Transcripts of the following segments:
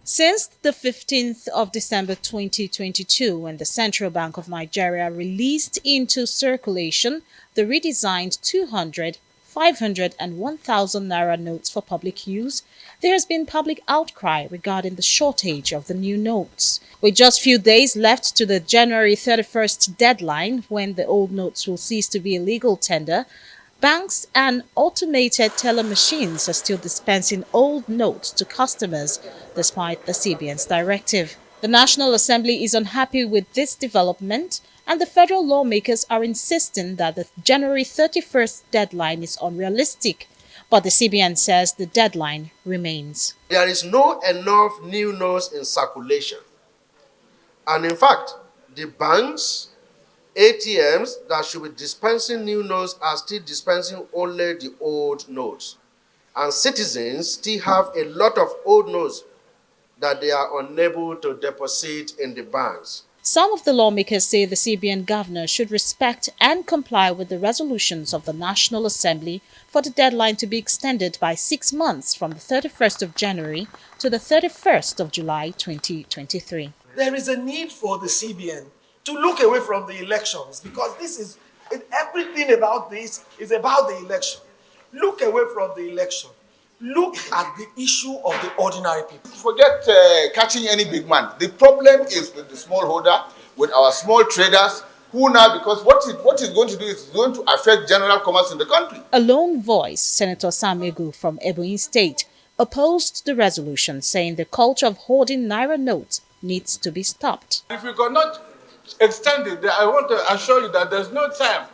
Since the 15th of December 2022, when the Central Bank of Nigeria released into circulation the redesigned 200, 500 and 1,000 naira notes for public use, there has been public outcry regarding the shortage of the new notes. With just few days left to the January 31st deadline, when the old notes will cease to be a legal tender, banks and automated teller machines are still dispensing old notes to customers despite the CBN's directive. The National Assembly is unhappy with this development, and the federal lawmakers are insisting that the January 31st deadline is unrealistic. But the CBN says the deadline remains. There is no enough new notes in circulation. And in fact, the banks, ATMs that should be dispensing new notes are still dispensing only the old notes. And citizens still have a lot of old notes that they are unable to deposit in the banks. Some of the lawmakers say the CBN governor should respect and comply with the resolutions of the National Assembly for the deadline to be extended by 6 months from the 31st of January to the 31st of July 2023. There is a need for the CBN to look away from the elections, because everything about this is about the election. Look away from the election. Look at the issue of the ordinary people. Forget catching any big man. The problem is with the smallholder, with our small traders, who now, because what it's going to do is going to affect general commerce in the country. A lone voice, Senator Sam Egu from Ebonyi State, opposed the resolution, saying the culture of hoarding naira notes needs to be stopped. If we cannot extend it, I want to assure you that there's no time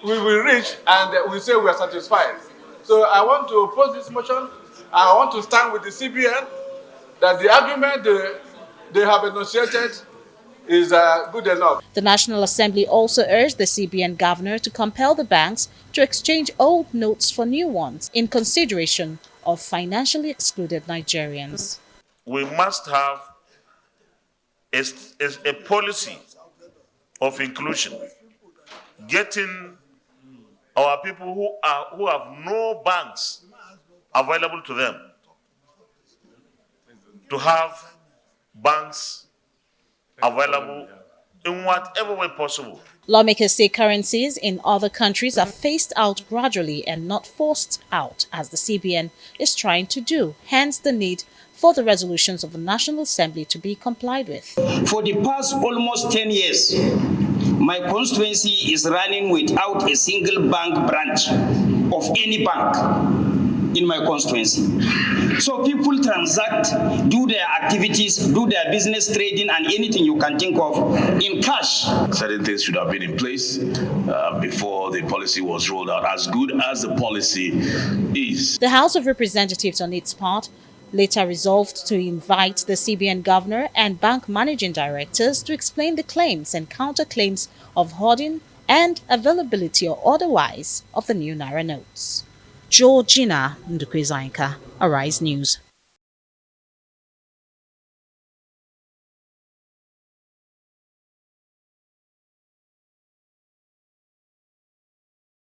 we will reach and we say we are satisfied. So I want to oppose this motion. I want to stand with the CBN that the argument they have enunciated is good enough. The National Assembly also urged the CBN governor to compel the banks to exchange old notes for new ones in consideration of financially excluded Nigerians. We must have a policy of inclusion, getting our people who have no banks available to them to have banks available in whatever way possible. Lawmakers say currencies in other countries are phased out gradually and not forced out, as the CBN is trying to do, hence the need for the resolutions of the National Assembly to be complied with. For the past almost 10 years, my constituency is running without a single bank branch of any bank in my constituency. So people transact, do their activities, do their business, trading, and anything you can think of in cash. Certain things should have been in place before the policy was rolled out, as good as the policy is. The House of Representatives, on its part, later resolved to invite the CBN governor and bank managing directors to explain the claims and counterclaims of hoarding and availability or otherwise of the new naira notes. Georgina Ndukwizainka, Arise News.